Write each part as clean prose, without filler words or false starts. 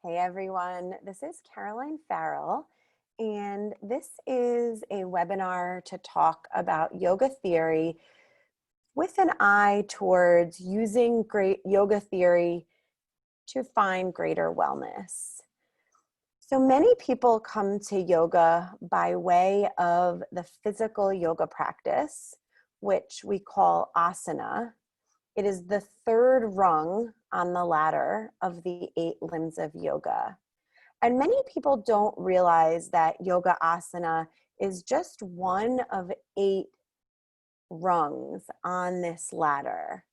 Hey everyone, this is Caroline Farrell, and this is a webinar to talk about yoga theory with an eye towards using great yoga theory to find greater wellness. So many people come to yoga by way of the physical yoga practice, which we call asana. It is the third rung on the ladder of the 8 limbs of yoga. And many people don't realize that yoga asana is just one of 8 rungs on this ladder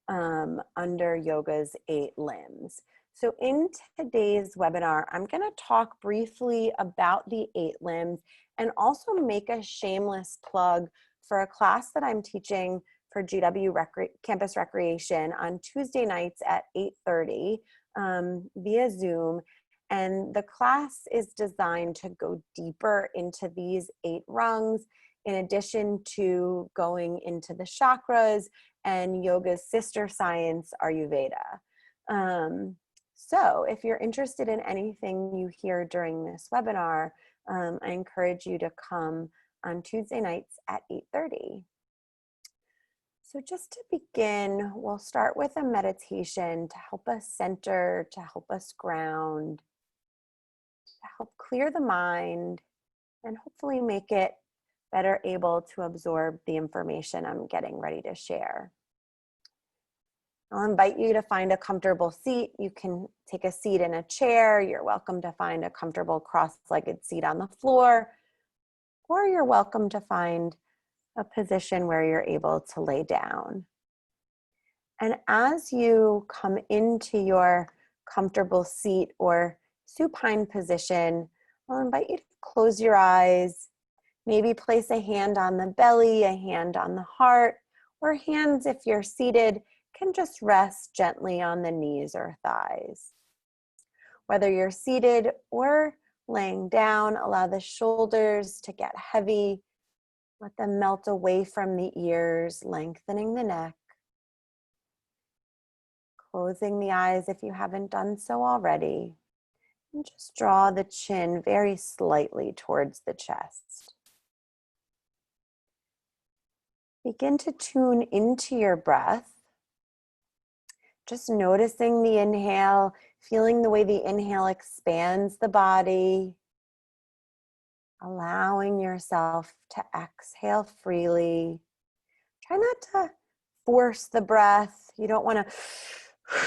under yoga's 8 limbs. So in today's webinar, I'm going to talk briefly about the 8 limbs and also make a shameless plug for a class that I'm teaching for GW Campus Recreation on Tuesday nights at 8:30 via Zoom. And the class is designed to go deeper into these 8 rungs, in addition to going into the chakras and yoga's sister science, Ayurveda. So if you're interested in anything you hear during this webinar, I encourage you to come on Tuesday nights at 8:30. So just to begin, we'll start with a meditation to help us center, to help us ground, to help clear the mind, and hopefully make it better able to absorb the information I'm getting ready to share. I'll invite you to find a comfortable seat. You can take a seat in a chair. You're welcome to find a comfortable cross-legged seat on the floor, or you're welcome to find a position where you're able to lay down. And as you come into your comfortable seat or supine position, I'll invite you to close your eyes, maybe place a hand on the belly, a hand on the heart, or hands, if you're seated, can just rest gently on the knees or thighs. Whether you're seated or laying down, allow the shoulders to get heavy. Let them melt away from the ears, lengthening the neck. Closing the eyes if you haven't done so already. And just draw the chin very slightly towards the chest. Begin to tune into your breath. Just noticing the inhale, feeling the way the inhale expands the body. Allowing yourself to exhale freely. Try not to force the breath. You don't want to,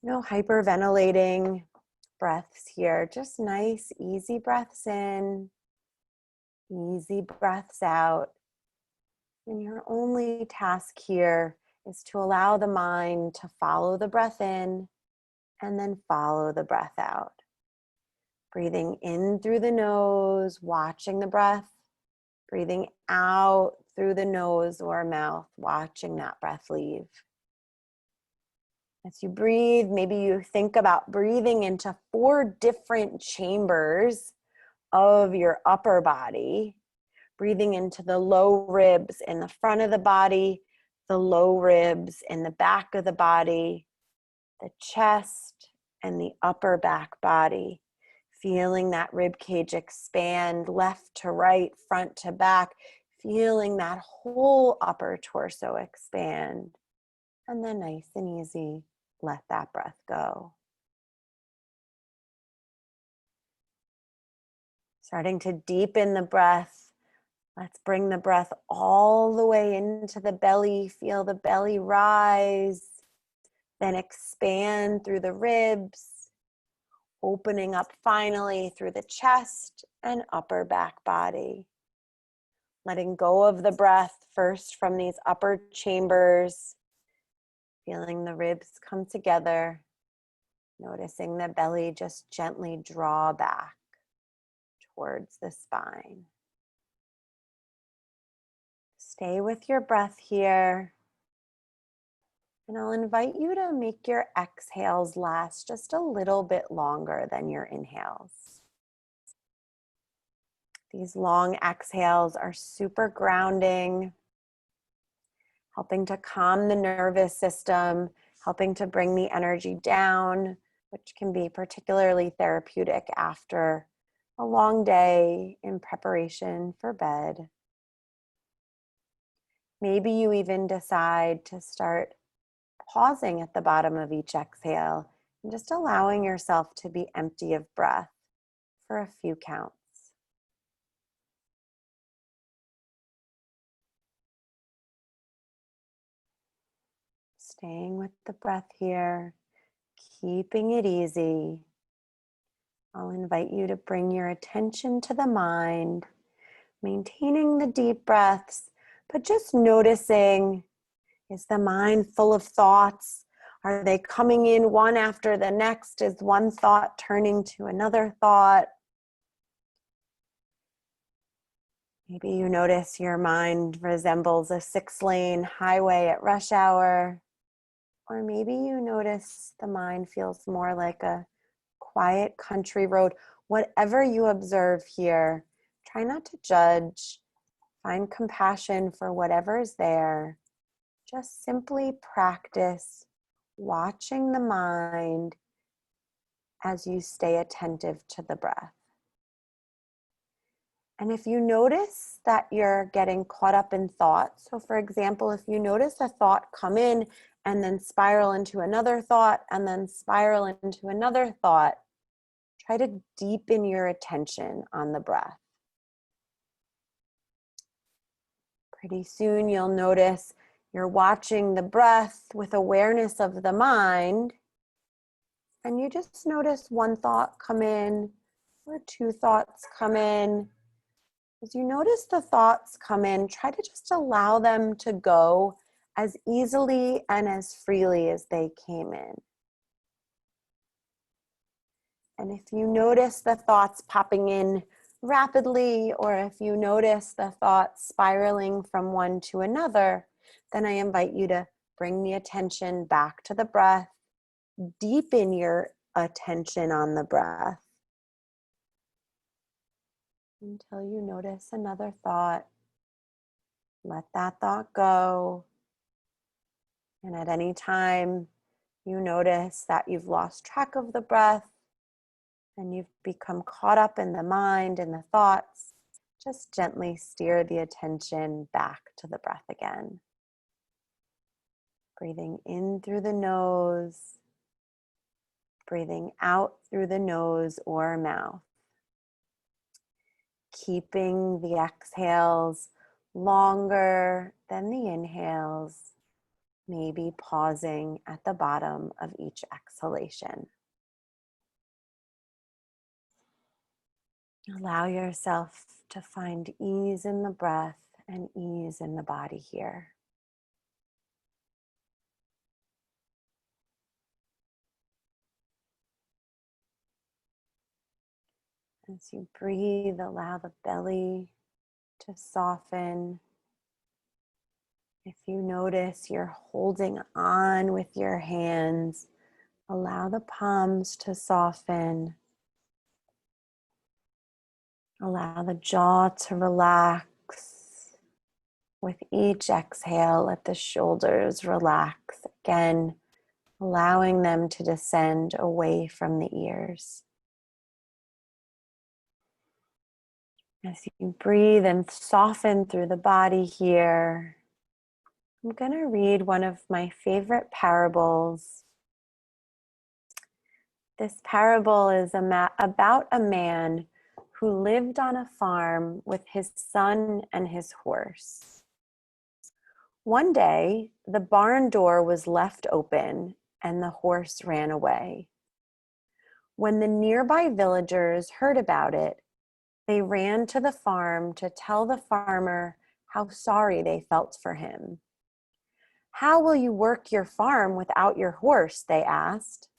no hyperventilating breaths here. Just nice, easy breaths in, easy breaths out. And your only task here is to allow the mind to follow the breath in and then follow the breath out. Breathing in through the nose, watching the breath. Breathing out through the nose or mouth, watching that breath leave. As you breathe, maybe you think about breathing into 4 different chambers of your upper body. Breathing into the low ribs in the front of the body, the low ribs in the back of the body, the chest, and the upper back body. Feeling that rib cage expand left to right, front to back. Feeling that whole upper torso expand. And then nice and easy, let that breath go. Starting to deepen the breath. Let's bring the breath all the way into the belly. Feel the belly rise. Then expand through the ribs. Opening up finally through the chest and upper back body. Letting go of the breath first from these upper chambers. Feeling the ribs come together. Noticing the belly just gently draw back towards the spine. Stay with your breath here. And I'll invite you to make your exhales last just a little bit longer than your inhales. These long exhales are super grounding, helping to calm the nervous system, helping to bring the energy down which can be particularly therapeutic after a long day in preparation for bed. Maybe you even decide to start pausing at the bottom of each exhale and just allowing yourself to be empty of breath for a few counts. Staying with the breath here, keeping it easy. I'll invite you to bring your attention to the mind, maintaining the deep breaths, but just noticing, is the mind full of thoughts? Are they coming in one after the next? Is one thought turning to another thought? Maybe you notice your mind resembles a 6-lane highway at rush hour. Or maybe you notice the mind feels more like a quiet country road. Whatever you observe here, try not to judge. Find compassion for whatever's there. Just simply practice watching the mind as you stay attentive to the breath. And if you notice that you're getting caught up in thought, so for example, if you notice a thought come in and then spiral into another thought and then spiral into another thought, try to deepen your attention on the breath. Pretty soon you'll notice you're watching the breath with awareness of the mind, and you just notice one thought come in or two thoughts come in. As you notice the thoughts come in, try to just allow them to go as easily and as freely as they came in. And if you notice the thoughts popping in rapidly, or if you notice the thoughts spiraling from one to another, then I invite you to bring the attention back to the breath, deepen your attention on the breath until you notice another thought. Let that thought go. And at any time you notice that you've lost track of the breath and you've become caught up in the mind and the thoughts, just gently steer the attention back to the breath again. Breathing in through the nose, breathing out through the nose or mouth. Keeping the exhales longer than the inhales, maybe pausing at the bottom of each exhalation. Allow yourself to find ease in the breath and ease in the body here. As you breathe, allow the belly to soften. If you notice you're holding on with your hands, allow the palms to soften. Allow the jaw to relax. With each exhale, let the shoulders relax. Again, allowing them to descend away from the ears. As you breathe and soften through the body here, I'm going to read one of my favorite parables. This parable is about a man who lived on a farm with his son and his horse. One day, the barn door was left open and the horse ran away. When the nearby villagers heard about it, they ran to the farm to tell the farmer how sorry they felt for him. "How will you work your farm without your horse?" they asked.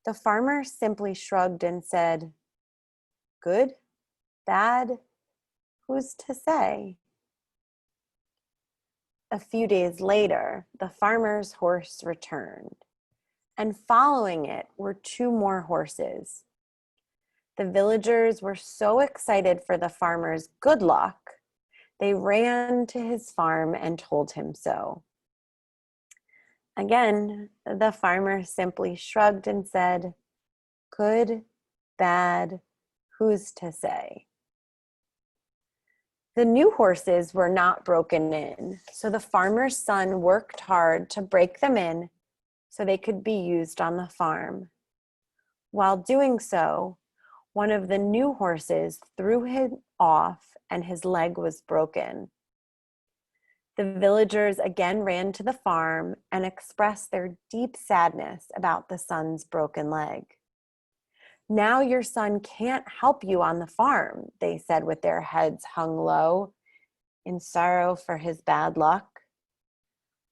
The farmer simply shrugged and said, "Good, bad, who's to say?" A few days later, the farmer's horse returned, and following it were 2 more horses. The villagers were so excited for the farmer's good luck, they ran to his farm and told him so. Again, the farmer simply shrugged and said, "Good, bad, who's to say?" The new horses were not broken in, so the farmer's son worked hard to break them in so they could be used on the farm. While doing so, one of the new horses threw him off and his leg was broken. The villagers again ran to the farm and expressed their deep sadness about the son's broken leg. "Now your son can't help you on the farm," they said with their heads hung low in sorrow for his bad luck.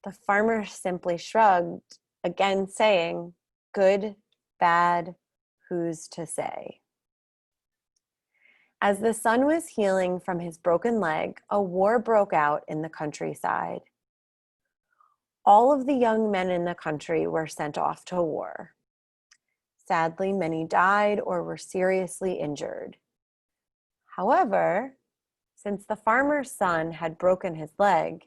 The farmer simply shrugged, again saying, "Good, bad, who's to say?" As the son was healing from his broken leg, a war broke out in the countryside. All of the young men in the country were sent off to war. Sadly, many died or were seriously injured. However, since the farmer's son had broken his leg,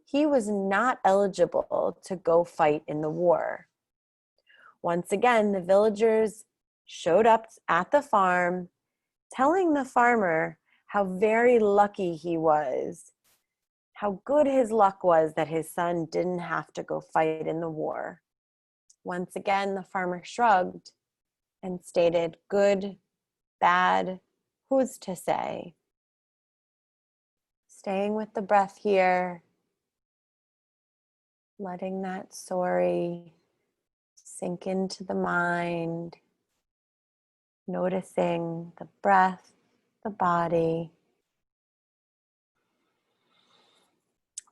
he was not eligible to go fight in the war. Once again, the villagers showed up at the farm, telling the farmer how very lucky he was, how good his luck was that his son didn't have to go fight in the war. Once again, the farmer shrugged and stated, "Good, bad, who's to say?" Staying with the breath here, letting that story sink into the mind, noticing the breath, the body,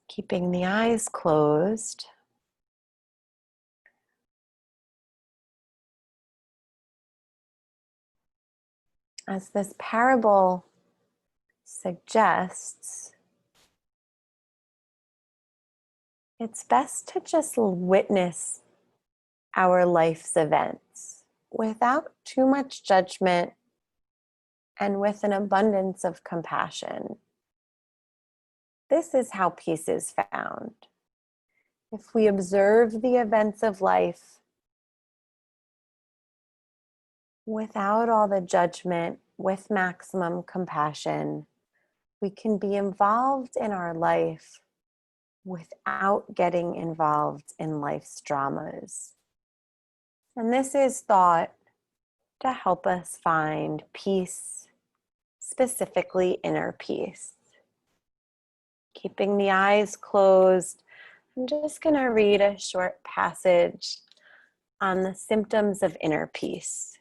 keeping the eyes closed. As this parable suggests, it's best to just witness our life's events without too much judgment and with an abundance of compassion. This is how peace is found. If we observe the events of life without all the judgment, with maximum compassion, we can be involved in our life without getting involved in life's dramas. And this is thought to help us find peace, specifically inner peace. Keeping the eyes closed, I'm just going to read a short passage on the symptoms of inner peace.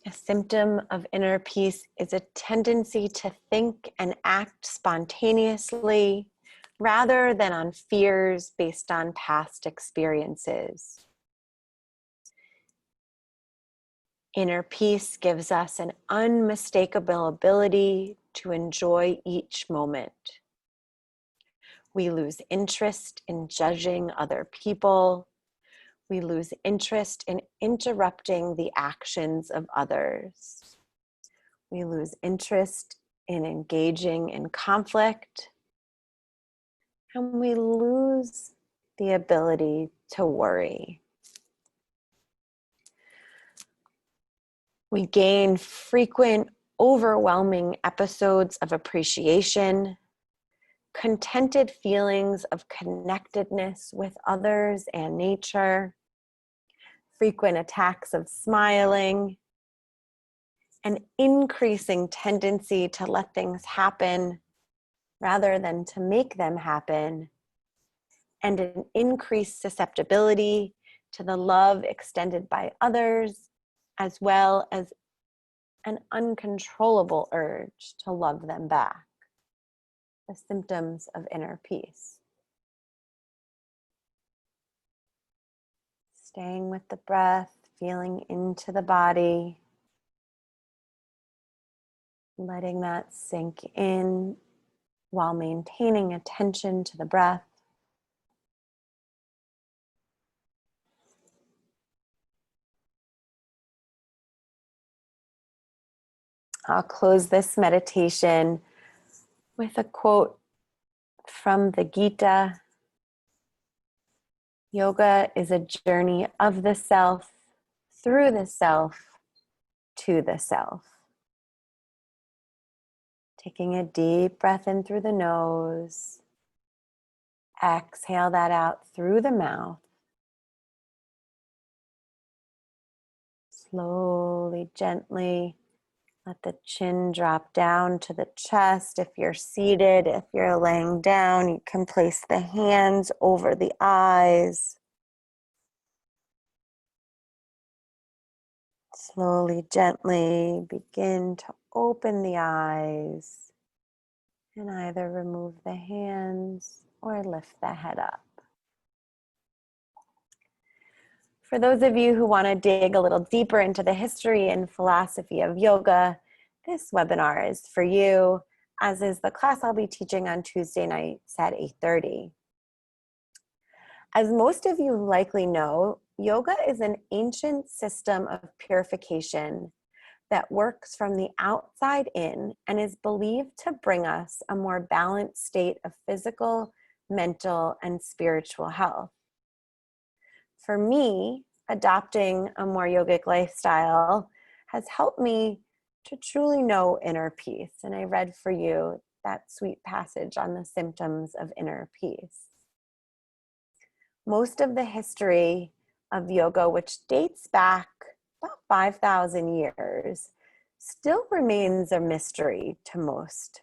A symptom of inner peace is a tendency to think and act spontaneously rather than on fears based on past experiences. Inner peace gives us an unmistakable ability to enjoy each moment. We lose interest in judging other people. We lose interest in interrupting the actions of others. We lose interest in engaging in conflict. And we lose the ability to worry. We gain frequent, overwhelming episodes of appreciation, contented feelings of connectedness with others and nature, frequent attacks of smiling, an increasing tendency to let things happen rather than to make them happen, and an increased susceptibility to the love extended by others, as well as an uncontrollable urge to love them back. The symptoms of inner peace. Staying with the breath, feeling into the body, letting that sink in while maintaining attention to the breath. I'll close this meditation with a quote From the Gita, yoga is a journey of the self, through the self, to the self. Taking a deep breath in through the nose. Exhale that out through the mouth. Slowly, gently, let the chin drop down to the chest. If you're seated, if you're laying down, you can place the hands over the eyes. Slowly, gently begin to open the eyes and either remove the hands or lift the head up. For those of you who want to dig a little deeper into the history and philosophy of yoga, this webinar is for you, as is the class I'll be teaching on Tuesday nights at 8:30. As most of you likely know, yoga is an ancient system of purification that works from the outside in and is believed to bring us a more balanced state of physical, mental, and spiritual health. For me, adopting a more yogic lifestyle has helped me to truly know inner peace. And I read for you that sweet passage on the symptoms of inner peace. Most of the history of yoga, which dates back about 5,000 years, still remains a mystery to most.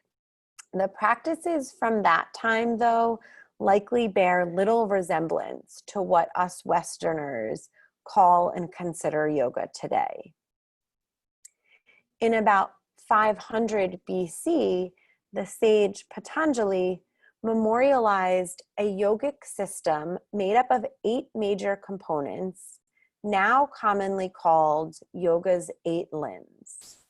The practices from that time, though, likely bear little resemblance to what us Westerners call and consider yoga today. In about 500 BC, the sage Patanjali memorialized a yogic system made up of 8 major components, now commonly called yoga's 8 limbs.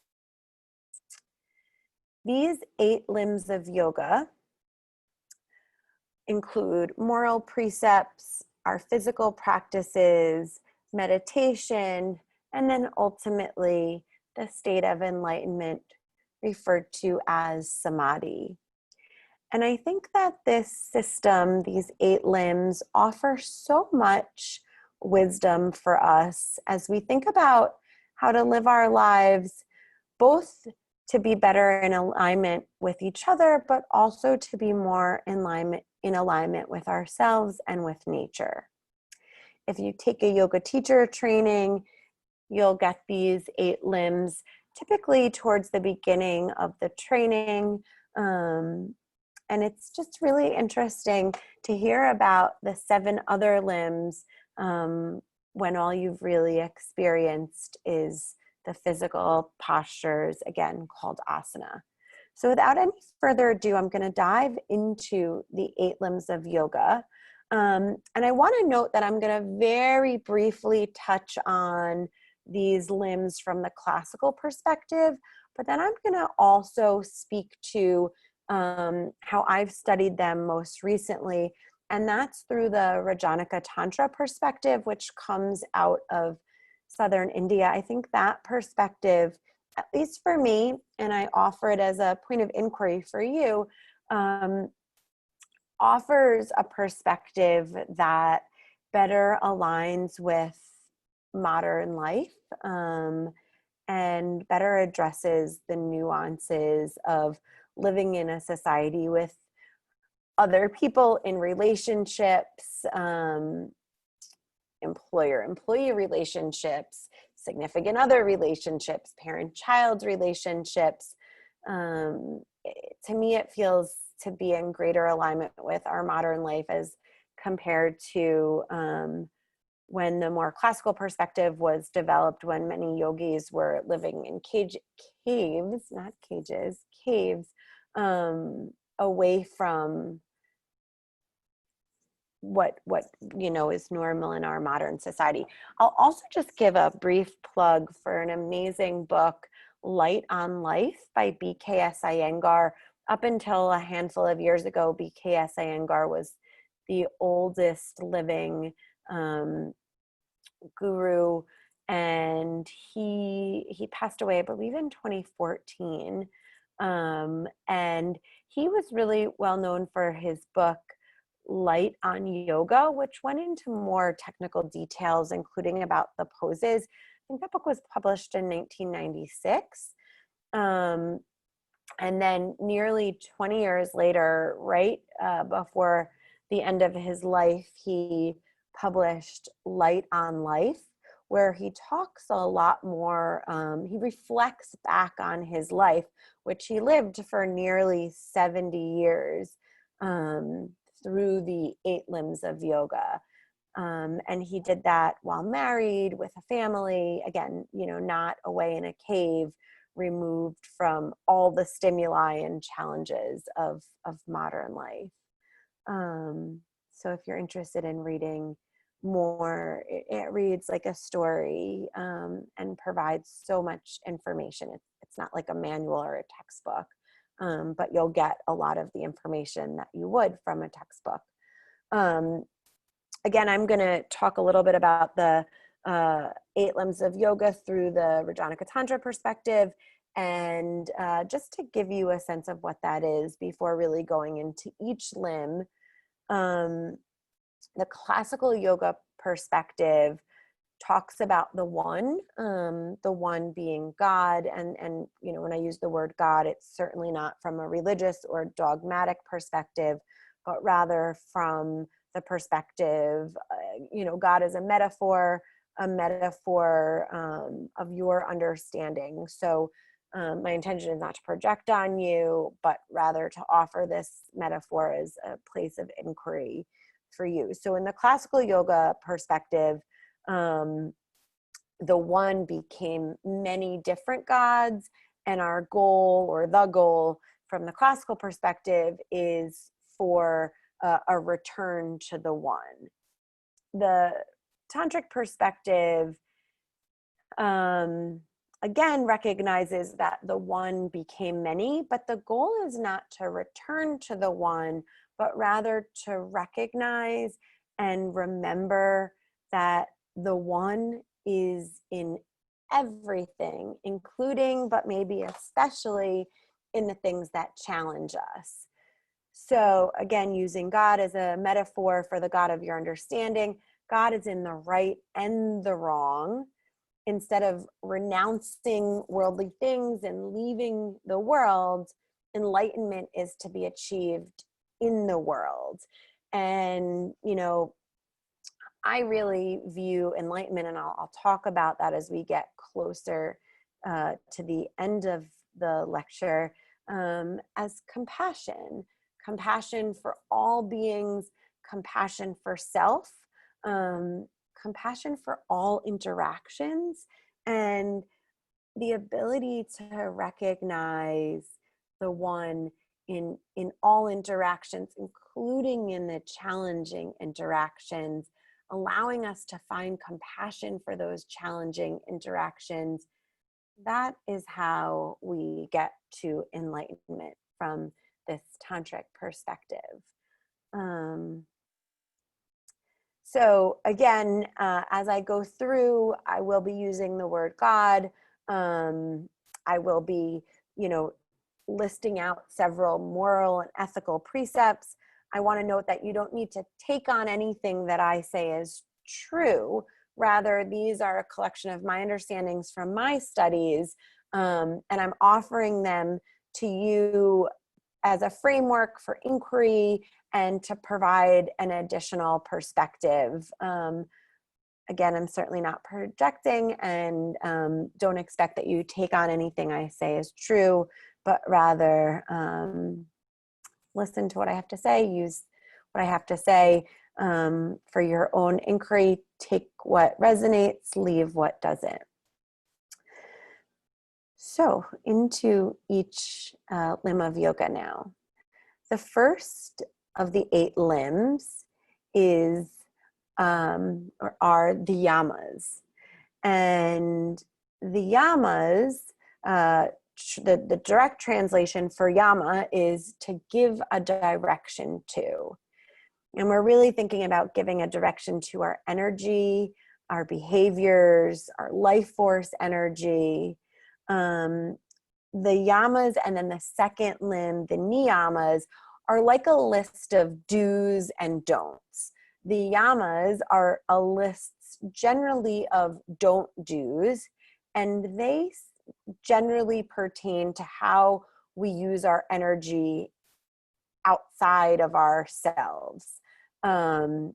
These 8 limbs of yoga include moral precepts, our physical practices, meditation, and then ultimately the state of enlightenment referred to as samadhi. And I think that this system, these 8 limbs, offer so much wisdom for us as we think about how to live our lives, both to be better in alignment with each other, but also to be more in alignment with ourselves and with nature. If you take a yoga teacher training, you'll get these 8 limbs typically towards the beginning of the training. And it's just really interesting to hear about the 7 other limbs when all you've really experienced is the physical postures, again, called asana. So without any further ado, I'm going to dive into the 8 limbs of yoga. And I want to note that I'm going to very briefly touch on these limbs from the classical perspective, but then I'm going to also speak to how I've studied them most recently, and that's through the Rajanika Tantra perspective, which comes out of Southern India. I think that perspective, at least for me, and I offer it as a point of inquiry for you, offers a perspective that better aligns with modern life and better addresses the nuances of living in a society with other people in relationships, employer-employee relationships, significant other relationships, parent-child relationships. To me, it feels to be in greater alignment with our modern life as compared to when the more classical perspective was developed, when many yogis were living in caves, not cages, caves, away from what is normal in our modern society. I'll also just give a brief plug for an amazing book, Light on Life by B.K.S. Iyengar. Up until a handful of years ago, B.K.S. Iyengar was the oldest living guru, and he passed away, I believe, in 2014. And he was really well known for his book, Light on Yoga, which went into more technical details, including about the poses. I think that book was published in 1996. And then nearly 20 years later, right before the end of his life, he published Light on Life, where he talks a lot more, he reflects back on his life, which he lived for nearly 70 years through the 8 limbs of yoga. And he did that while married with a family, again, not away in a cave, removed from all the stimuli and challenges of modern life. So if you're interested in reading more, it reads like a story and provides so much information. It's not like a manual or a textbook, but you'll get a lot of the information that you would from a textbook. Again, I'm going to talk a little bit about the 8 limbs of yoga through the Rajanaka Tantra perspective, and just to give you a sense of what that is before really going into each limb. The classical yoga perspective talks about the one being God, and when I use the word God, it's certainly not from a religious or dogmatic perspective, but rather from the perspective, God is a metaphor of your understanding. So my intention is not to project on you, but rather to offer this metaphor as a place of inquiry for you. So in the classical yoga perspective, the one became many different gods, and our goal, or the goal from the classical perspective, is for a return to the one. The Tantric perspective, again, recognizes that the one became many, but the goal is not to return to the one, but rather to recognize and remember that the one is in everything, including, but maybe especially, in the things that challenge us. So again, using God as a metaphor for the God of your understanding, God is in the right and the wrong. Instead of renouncing worldly things and leaving the world, enlightenment is to be achieved in the world. And, I really view enlightenment, and I'll talk about that as we get closer to the end of the lecture, as compassion for all beings, compassion for self, compassion for all interactions, and the ability to recognize the one in all interactions, including in the challenging interactions, allowing us to find compassion for those challenging interactions. That is how we get to enlightenment from this tantric perspective. So again, as I go through, I will be using the word God. I will be, listing out several moral and ethical precepts. I want to note that you don't need to take on anything that I say as true. Rather, these are a collection of my understandings from my studies, and I'm offering them to you as a framework for inquiry and to provide an additional perspective. Again, I'm certainly not projecting, and don't expect that you take on anything I say as true, but rather listen to what I have to say, use what I have to say for your own inquiry. Take what resonates, leave what doesn't. So into each limb of yoga now. The first of the 8 limbs is or are the yamas. And the yamas, the direct translation for yama is to give a direction to. And we're really thinking about giving a direction to our energy, our behaviors, our life force energy. the yamas and then the second limb, the niyamas, are like a list of do's and don'ts. The yamas are a list generally of don't do's, and they generally pertain to how we use our energy outside of ourselves. The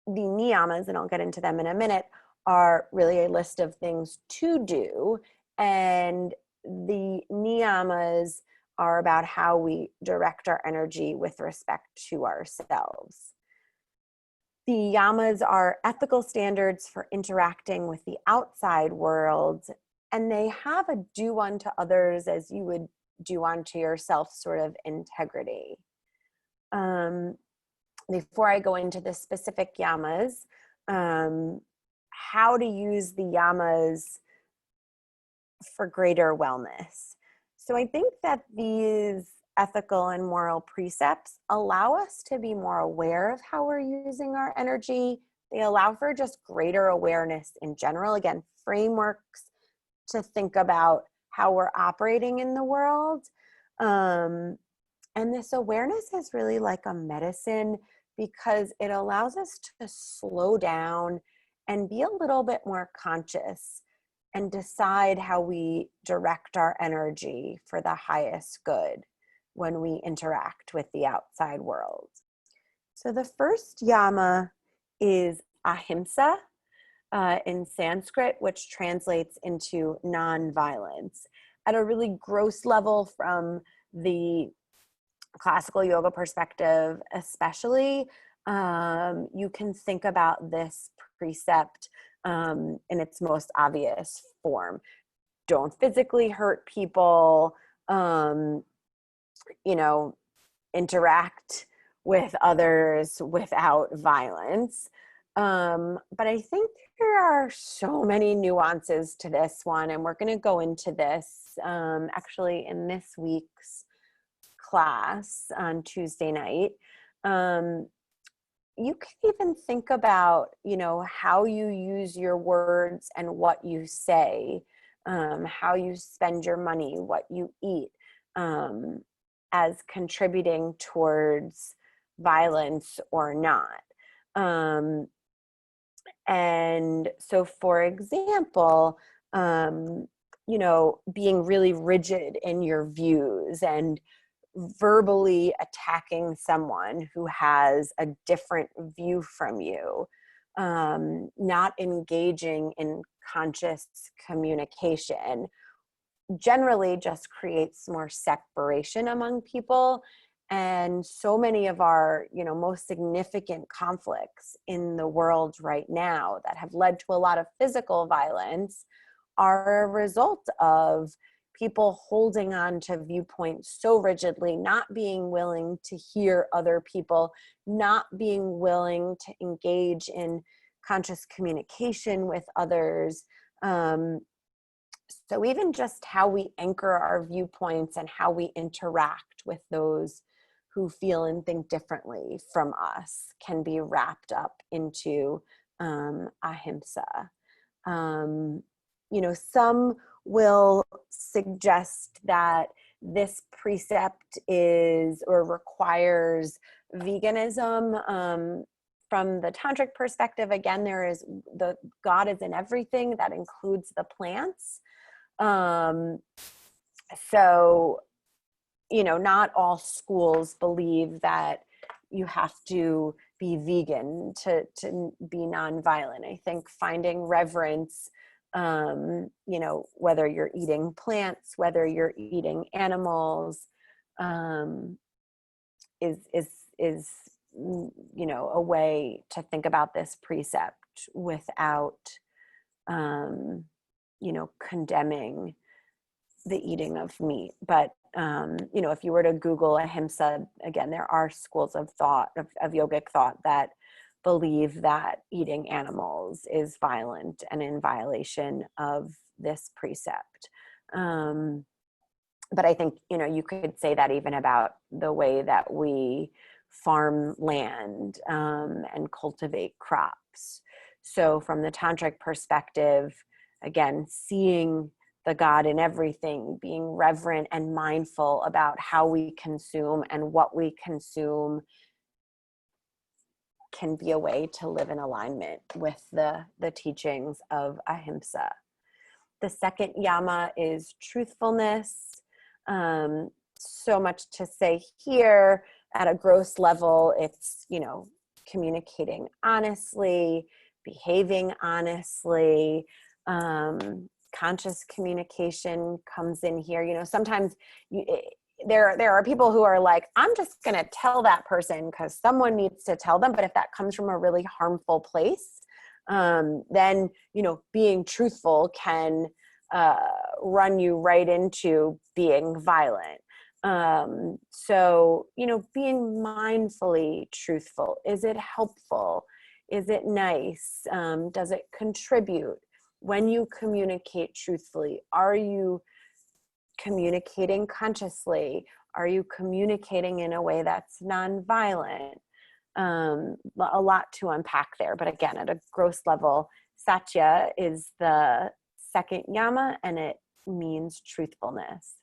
niyamas, and I'll get into them in a minute, are really a list of things to do, and the niyamas are about how we direct our energy with respect to ourselves. The yamas are ethical standards for interacting with the outside world, and they have a do unto others as you would do unto yourself sort of integrity. Before I go into the specific yamas, how to use the yamas for greater wellness. So I think that these ethical and moral precepts allow us to be more aware of how we're using our energy. They allow for just greater awareness in general. Again, frameworks to think about how we're operating in the world. And this awareness is really like a medicine because it allows us to slow down and be a little bit more conscious and decide how we direct our energy for the highest good when we interact with the outside world. So the first yama is Ahimsa in Sanskrit, which translates into nonviolence. At a really gross level, from the classical yoga perspective especially, you can think about this precept in its most obvious form. Don't physically hurt people, interact with others without violence. But I think there are so many nuances to this one, and we're going to go into this actually in this week's class on Tuesday night. You can even think about, how you use your words and what you say, how you spend your money, what you eat, as contributing towards violence or not. And so, for example, being really rigid in your views and verbally attacking someone who has a different view from you, not engaging in conscious communication, generally just creates more separation among people. And so many of our, most significant conflicts in the world right now that have led to a lot of physical violence are a result of people holding on to viewpoints so rigidly, not being willing to hear other people, not being willing to engage in conscious communication with others. So even just how we anchor our viewpoints and how we interact with those who feel and think differently from us can be wrapped up into ahimsa. Some will suggest that this precept is or requires veganism. From the Tantric perspective, again, there is the God is in everything. That includes the plants. So, not all schools believe that you have to be vegan to be nonviolent. I think finding reverence, whether you're eating plants, whether you're eating animals, is a way to think about this precept without, condemning the eating of meat. But, if you were to Google Ahimsa, again, there are schools of thought, of yogic thought, that believe that eating animals is violent and in violation of this precept. But I think, you could say that even about the way that we farm land and cultivate crops. So from the Tantric perspective, again, seeing the God in everything, being reverent and mindful about how we consume and what we consume can be a way to live in alignment with the teachings of Ahimsa. The second yama is truthfulness. So much to say here. At a gross level, it's, communicating honestly, behaving honestly. Conscious communication comes in here. Sometimes there are people who are like, I'm just going to tell that person because someone needs to tell them. But if that comes from a really harmful place, then, being truthful can run you right into being violent. So, being mindfully truthful. Is it helpful? Is it nice? Does it contribute? When you communicate truthfully, are you communicating consciously? Are you communicating in a way that's nonviolent? A lot to unpack there. But again, at a gross level, Satya is the second yama, and it means truthfulness.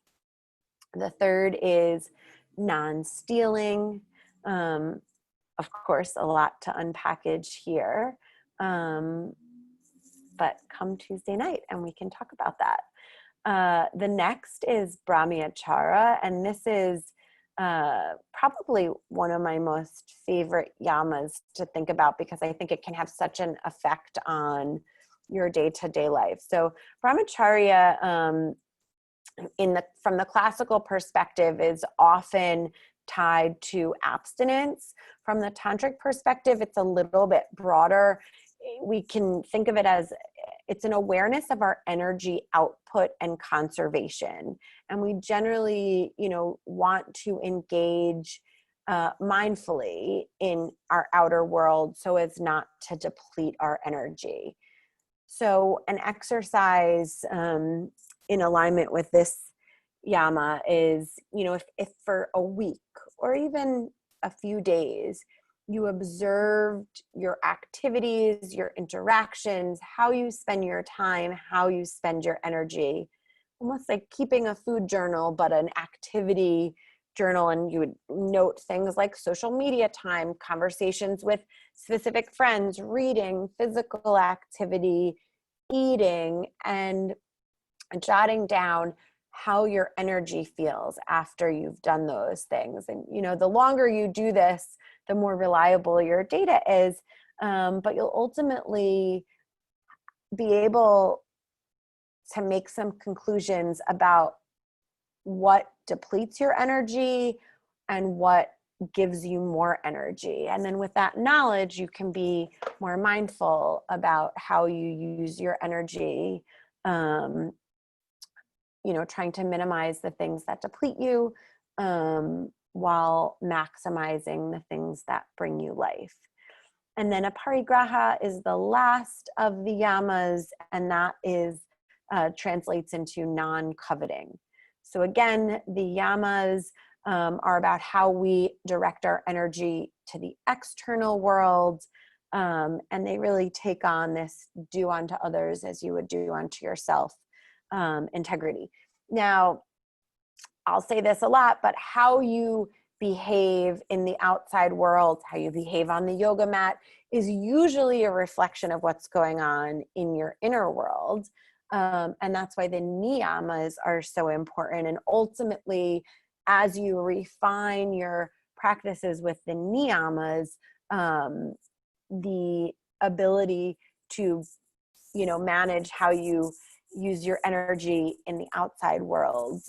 The third is non-stealing. Of course, a lot to unpackage here. But come Tuesday night and we can talk about that. The next is Brahmacharya, and this is probably one of my most favorite yamas to think about because I think it can have such an effect on your day-to-day life. So Brahmacharya, from the classical perspective, is often tied to abstinence. From the tantric perspective, it's a little bit broader. We can think of it as it's an awareness of our energy output and conservation. And we generally, want to engage mindfully in our outer world so as not to deplete our energy. So an exercise in alignment with this yama is, if for a week or even a few days, you observed your activities, your interactions, how you spend your time, how you spend your energy, almost like keeping a food journal, but an activity journal. And you would note things like social media time, conversations with specific friends, reading, physical activity, eating, and jotting down how your energy feels after you've done those things. And, the longer you do this, the more reliable your data is. But you'll ultimately be able to make some conclusions about what depletes your energy and what gives you more energy. And then with that knowledge, you can be more mindful about how you use your energy, trying to minimize the things that deplete you, while maximizing the things that bring you life. And then aparigraha is the last of the yamas, and that is translates into non-coveting. So again, the yamas are about how we direct our energy to the external world, and they really take on this do unto others as you would do unto yourself integrity. Now, I'll say this a lot, but how you behave in the outside world, how you behave on the yoga mat, is usually a reflection of what's going on in your inner world. And that's why the niyamas are so important. And ultimately, as you refine your practices with the niyamas, the ability to, manage how you use your energy in the outside world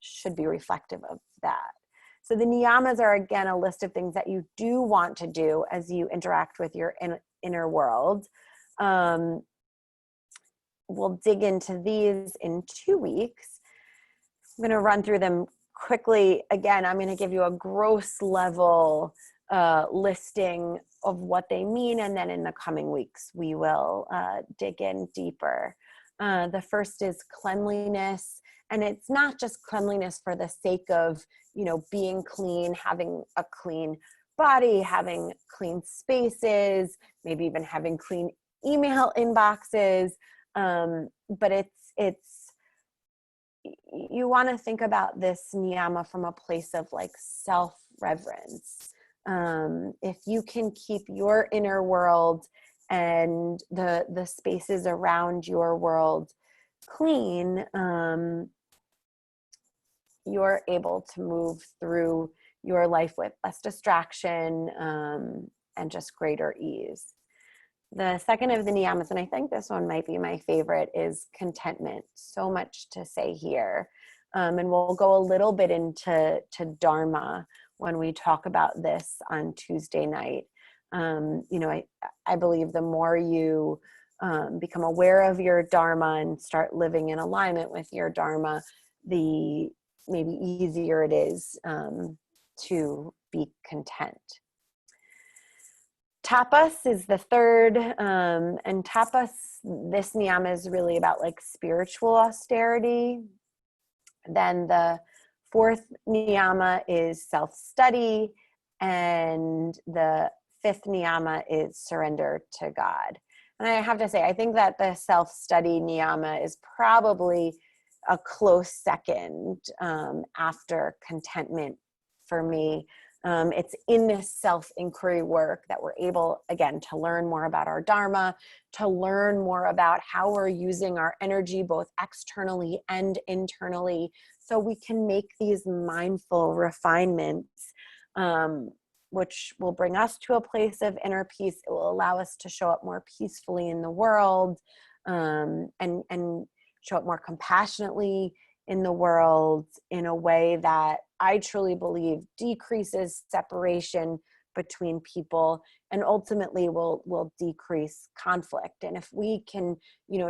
should be reflective of that. So the niyamas are, again, a list of things that you do want to do as you interact with your inner world. We'll dig into these in 2 weeks. I'm going to run through them quickly. Again, I'm going to give you a gross level listing of what they mean, and then in the coming weeks, we will dig in deeper. The first is cleanliness. And it's not just cleanliness for the sake of, being clean, having a clean body, having clean spaces, maybe even having clean email inboxes. But it's you want to think about this niyama from a place of like self-reverence. If you can keep your inner world and the spaces around your world clean, you're able to move through your life with less distraction, and just greater ease. The second of the niyamas, and I think this one might be my favorite, is contentment. So much to say here. And we'll go a little bit into Dharma when we talk about this on Tuesday night. I believe the more you become aware of your Dharma and start living in alignment with your Dharma, the maybe easier it is to be content. Tapas is the third, and tapas, this niyama is really about like spiritual austerity. Then the fourth niyama is self-study, and the fifth niyama is surrender to God. And I have to say, I think that the self-study niyama is probably a close second after contentment for me. It's in this self-inquiry work that we're able, again, to learn more about our Dharma, to learn more about how we're using our energy, both externally and internally, so we can make these mindful refinements, which will bring us to a place of inner peace. It will allow us to show up more peacefully in the world, and show up more compassionately in the world in a way that I truly believe decreases separation between people and ultimately will decrease conflict. And if we can,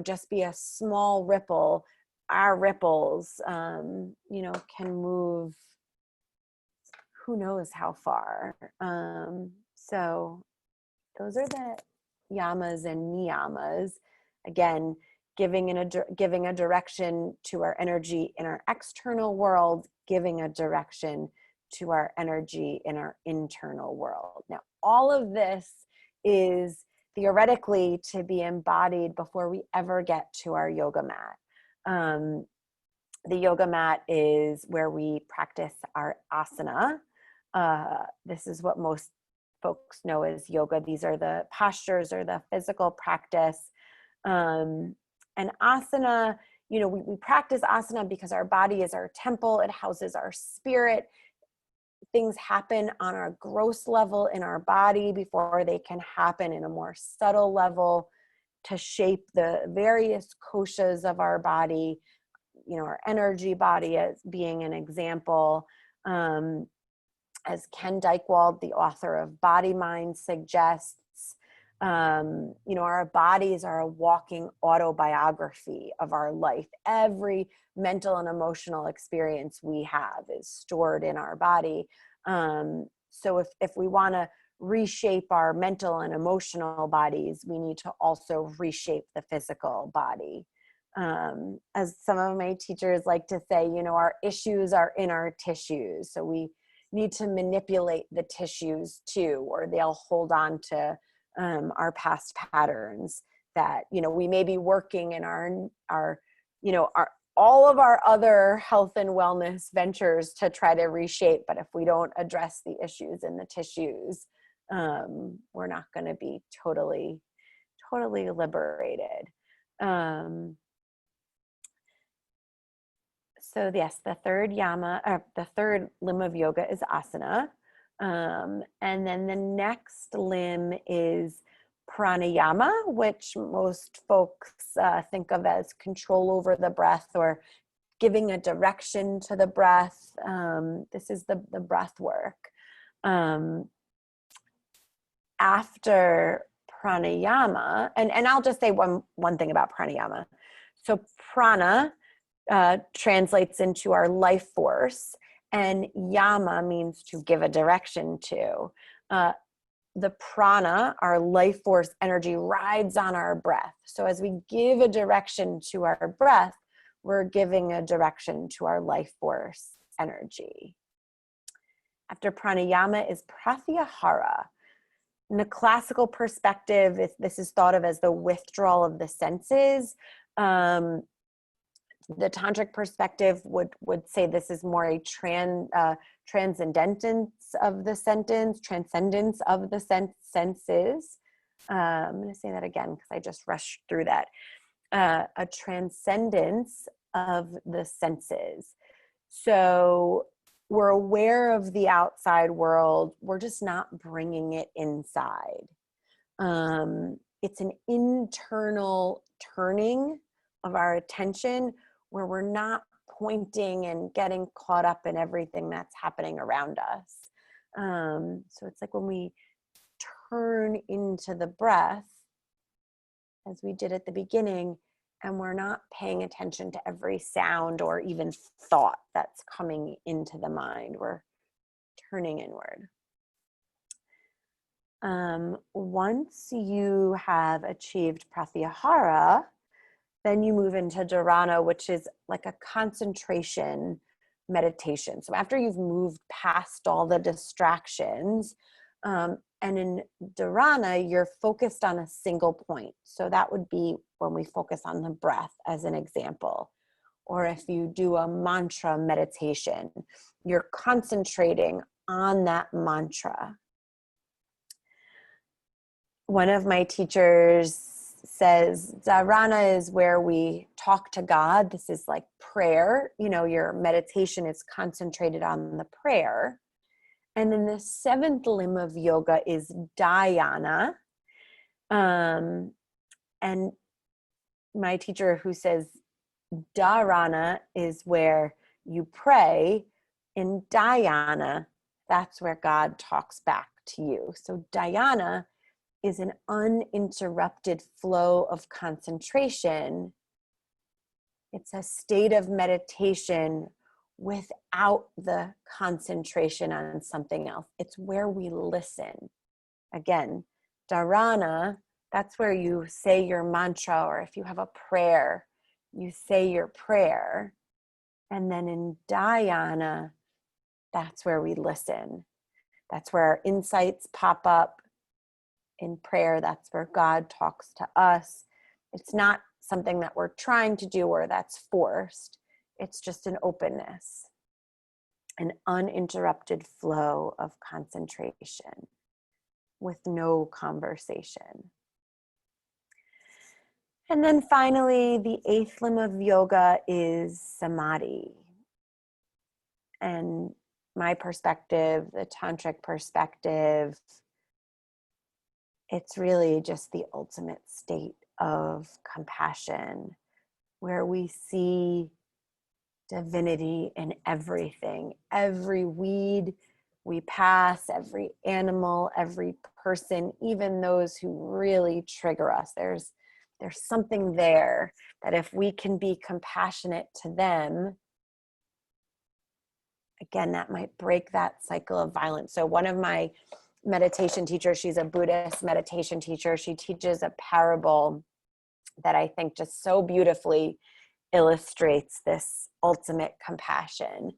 just be a small ripple, our ripples, can move who knows how far. So those are the yamas and niyamas. Again, giving a direction to our energy in our external world, giving a direction to our energy in our internal world. Now, all of this is theoretically to be embodied before we ever get to our yoga mat. The yoga mat is where we practice our asana. This is what most folks know as yoga. These are the postures or the physical practice. And asana, we practice asana because our body is our temple. It houses our spirit. Things happen on our gross level in our body before they can happen in a more subtle level to shape the various koshas of our body, our energy body as being an example. As Ken Dykewald, the author of Body Mind, suggests, our bodies are a walking autobiography of our life. Every mental and emotional experience we have is stored in our body. So if we want to reshape our mental and emotional bodies, we need to also reshape the physical body. As some of my teachers like to say, our issues are in our tissues. So we need to manipulate the tissues too, or they'll hold on to our past patterns that, we may be working in our all of our other health and wellness ventures to try to reshape. But if we don't address the issues in the tissues, we're not going to be totally liberated. So yes, the third limb of yoga is asana. And then the next limb is pranayama, which most folks think of as control over the breath or giving a direction to the breath. This is the breath work. After pranayama, and I'll just say one thing about pranayama. So prana translates into our life force, and yama means to give a direction to. The prana, our life force energy, rides on our breath. So as we give a direction to our breath, we're giving a direction to our life force energy. After pranayama is pratyahara. In the classical perspective, this is thought of as the withdrawal of the senses. The Tantric perspective would say this is more a transcendence of the senses. I'm going to say that again because I just rushed through that. A transcendence of the senses. So we're aware of the outside world. We're just not bringing it inside. It's an internal turning of our attention where we're not pointing and getting caught up in everything that's happening around us. So it's like when we turn into the breath, as we did at the beginning, and we're not paying attention to every sound or even thought that's coming into the mind. We're turning inward. Once you have achieved pratyahara, then you move into dharana, which is like a concentration meditation. So after you've moved past all the distractions, and in dharana, you're focused on a single point. So that would be when we focus on the breath as an example. Or if you do a mantra meditation, you're concentrating on that mantra. One of my teachers says dharana is where we talk to God. This is like prayer. You know, your meditation is concentrated on the prayer. And then the seventh limb of yoga is dhyana. And my teacher who says dharana is where you pray. In dhyana, that's where God talks back to you. So dhyana is an uninterrupted flow of concentration. It's a state of meditation without the concentration on something else. It's where we listen. Again, dharana, that's where you say your mantra, or if you have a prayer, you say your prayer. And then in dhyana, that's where we listen. That's where our insights pop up. In prayer, that's where God talks to us. It's not something that we're trying to do or that's forced. It's just an openness, an uninterrupted flow of concentration with no conversation. And then finally, the eighth limb of yoga is samadhi. And my perspective, the Tantric perspective, it's really just the ultimate state of compassion, where we see divinity in everything. Every weed we pass, every animal, every person, even those who really trigger us. There's something there that if we can be compassionate to them, again, that might break that cycle of violence. So one of my meditation teachers, she's a Buddhist meditation teacher, she teaches a parable that I think just so beautifully illustrates this ultimate compassion.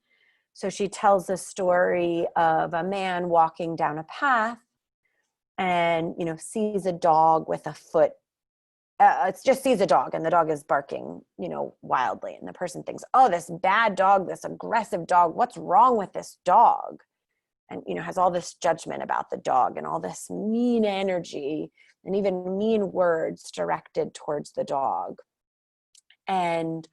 So she tells the story of a man walking down a path and, sees a dog with a foot. It just sees a dog and the dog is barking, wildly. And the person thinks, oh, this bad dog, this aggressive dog, what's wrong with this dog? And, has all this judgment about the dog and all this mean energy and even mean words directed towards the dog. And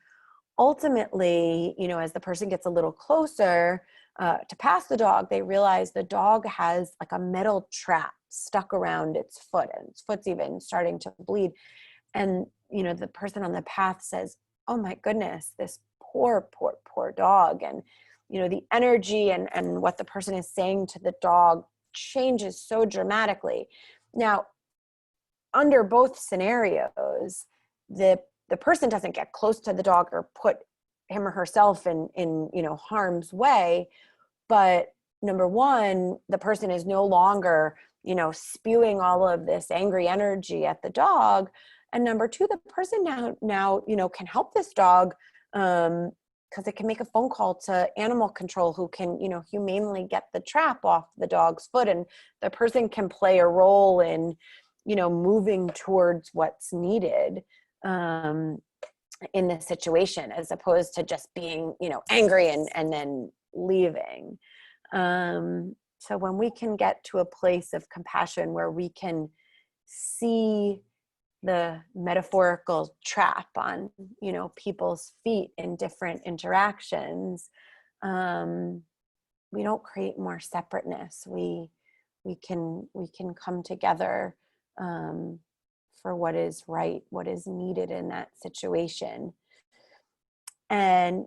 ultimately, as the person gets a little closer to pass the dog, they realize the dog has like a metal trap stuck around its foot, and its foot's even starting to bleed. And, the person on the path says, oh my goodness, this poor dog. And, the energy and what the person is saying to the dog changes so dramatically. Now, under both scenarios, the person doesn't get close to the dog or put him or herself in harm's way. But number one, the person is no longer, spewing all of this angry energy at the dog. And number two, the person now can help this dog because it can make a phone call to animal control who can, humanely get the trap off the dog's foot. And the person can play a role in, moving towards what's needed. in this situation, as opposed to just being, angry and then leaving. So when we can get to a place of compassion where we can see the metaphorical trap on, people's feet in different interactions, we don't create more separateness. We can come together for what is right, what is needed in that situation. And,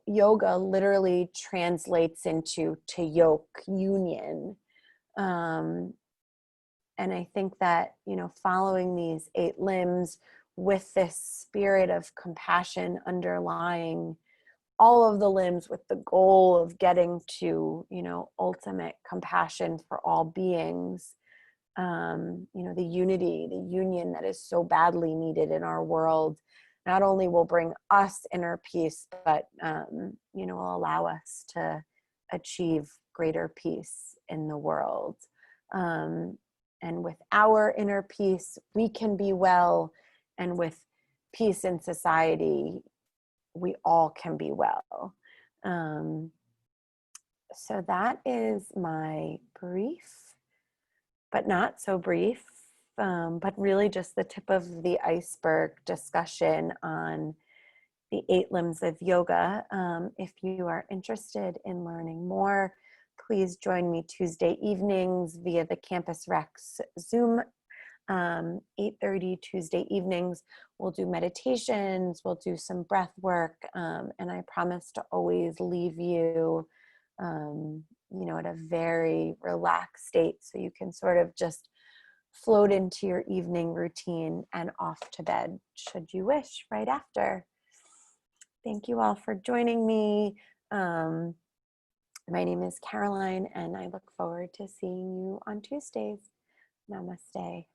yoga literally translates into to yoke, union. And I think that, following these 8 limbs with this spirit of compassion underlying all of the limbs, with the goal of getting to, ultimate compassion for all beings, the unity, the union that is so badly needed in our world, not only will bring us inner peace, but, will allow us to achieve greater peace in the world. And with our inner peace, we can be well. And with peace in society, we all can be well. So that is my brief, but not so brief, but really just the tip of the iceberg discussion on the 8 limbs of yoga. If you are interested in learning more, please join me Tuesday evenings via the Campus Rex Zoom. 8:30 Tuesday evenings. We'll do meditations, we'll do some breath work, and I promise to always leave you, at a very relaxed state, so you can sort of just float into your evening routine and off to bed, should you wish, right after. Thank you all for joining me. My name is Caroline, and I look forward to seeing you on Tuesdays. Namaste.